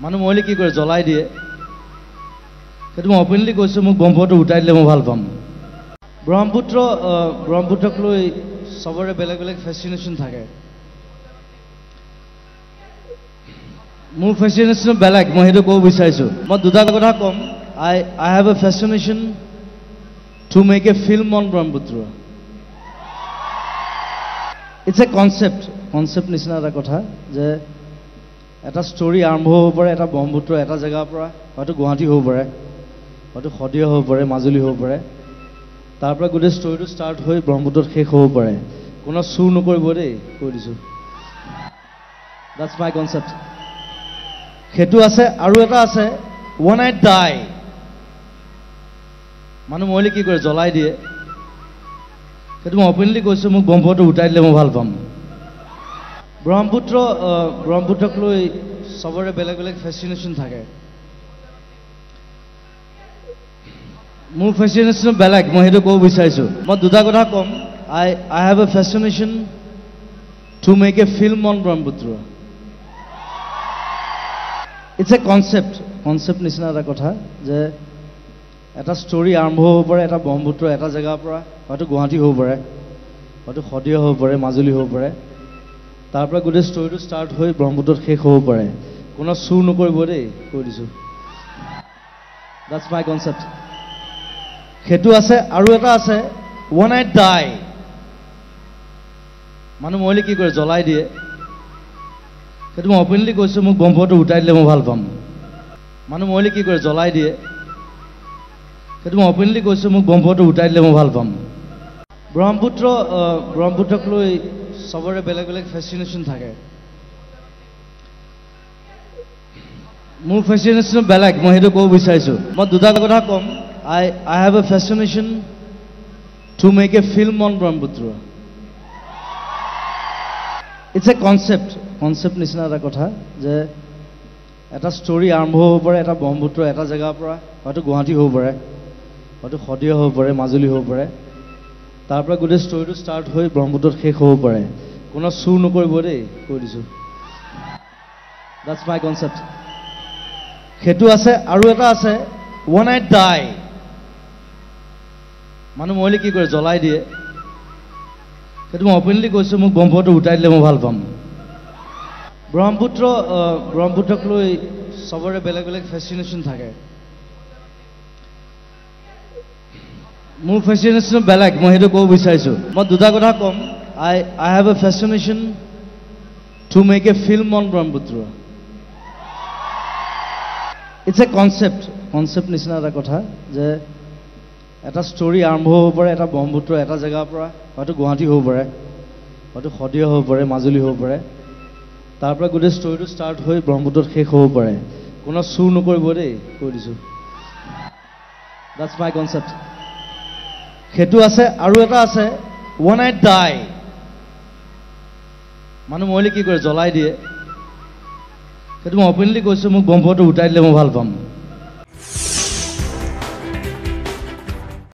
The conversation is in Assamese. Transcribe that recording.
মানুহ মৰিলে কি কৰে জ্বলাই দিয়ে সেইটো মই অপেনলি কৈছো মোক বম্বটো উঠাই দিলে মই ভাল পাম ব্ৰহ্মপুত্ৰক লৈ সবৰে বেলেগ বেলেগ ফেসিনেশন থাকে মোৰ ফেসিনেশন বেলেগ মই হেতু কব বিচাৰিছো মই দুটা কথা কম I have a fascination to make a film on Brahmaputra it's a concept নিচিনা এটা কথা যে এটা ষ্টৰী আৰম্ভ হ'ব পাৰে এটা ব্ৰহ্মপুত্ৰ এটা জায়গাৰ পৰা হয়তো গুৱাহাটী হ'ব পাৰে হয়তো শদিয়া হ'ব পাৰে মাজুলী হ'ব পাৰে তাৰ পৰা গোটেই ষ্টৰীটো ষ্টাৰ্ট হৈ ব্ৰহ্মপুত্ৰত শেষ হ'ব পাৰে কোনো চুৰ নকৰিব দেই কৈ দিছো that's my concept হেতু আছে আৰু এটা আছে when I die মানুহ মৰিলে কি কৰে জ্বলাই দিয়ে সেইটো মই অপেনলি কৈছো মোক বম্বটো উঠাই দিলে মই ভাল পাম ব্ৰহ্মপুত্ৰক লৈ সবৰে বেলেগ বেলেগ ফেসিনেশন থাকে মোৰ ফেসিনেশন বেলেগ মই হেতু কব বিচাৰিছো মই দুটা কথা কম I have a fascination to make a film on Brahmaputra it's a concept নিচিনা এটা কথা যে এটা ষ্টৰী আৰম্ভ হ'ব পাৰে এটা ব্ৰহ্মপুত্ৰ এটা জায়গাৰ পৰা হয়তো গুৱাহাটী হ'ব পাৰে হয়তো শদিয়া হ'ব পাৰে মাজুলী হ'ব পাৰে তাৰ পৰা গোটেই ষ্টৰীটো ষ্টাৰ্ট হৈ ব্ৰহ্মপুত্ৰত শেষ হ'ব পাৰে কোনো চুৰ নকৰিব দেই কৈ দিছো that's my concept হেতু আছে আৰু এটা আছে when I die মানুহ মৰিলে কি কৰে জ্বলাই দিয়ে সেইটো মই অপেনলি কৈছো মোক বম্বটো উঠাই দিলে মই ভাল পাম মানুহ মৰিলে কি কৰে জ্বলাই দিয়ে সেইটো মই অপেনলি কৈছো মোক বম্বটো উঠাই দিলে মই ভাল পাম ব্ৰহ্মপুত্ৰক লৈ সবৰে বেলেগ বেলেগ ফেসিনেশন থাকে মোৰ ফেসিনেশন বেলেগ মই হেতু কব বিচাৰিছো মই দুটা কথা কম I have a fascination to make a film on Brahmaputra it's a concept নিচিনা এটা কথা যে এটা ষ্টৰী আৰম্ভ হ'ব পাৰে এটা ব্ৰহ্মপুত্ৰ এটা জায়গাৰ পৰা হয়তো গুৱাহাটী হ'ব পাৰে হয়তো শদিয়া হ'ব পাৰে মাজুলী হ'ব পাৰে তাৰ পৰা গোটেই ষ্টৰীটো ষ্টাৰ্ট হৈ ব্ৰহ্মপুত্ৰত শেষ হ'ব পাৰে কোনো চুৰ নকৰিব দেই কৈ দিছো that's my concept হেতু আছে আৰু এটা আছে when I die মানুহ মৰিলে কি কৰে জ্বলাই দিয়ে সেইটো মই অপেনলি কৈছো মোক বম্বটো উঠাই দিলে মই ভাল পাম ব্ৰহ্মপুত্ৰক লৈ সবৰে বেলেগ বেলেগ ফেসিনেশন থাকে মোৰ ফেসিনেশন বেলেগ মই হেতু কব বিচাৰিছো মই দুটা কথা কম I have a fascination to make a film on Brahmaputra it's a concept নিচিনা এটা কথা যে এটা ষ্টৰী আৰম্ভ হ'ব পাৰে এটা ব্ৰহ্মপুত্ৰ এটা জায়গাৰ পৰা হয়তো গুৱাহাটী হ'ব পাৰে হয়তো শদিয়া হ'ব পাৰে মাজুলী হ'ব পাৰে তাৰ পৰা গোটেই ষ্টৰীটো ষ্টাৰ্ট হৈ ব্ৰহ্মপুত্ৰত শেষ হ'ব পাৰে কোনো চুৰ নকৰিব দেই কৈ দিছো that's my concept হেতু আছে আৰু এটা আছে when I die মানুহ মৰিলে কি কৰে জ্বলাই দিয়ে সেইটো মই অপেনলি কৈছো মোক বম্বটো উঠাই দিলে মই ভাল পাম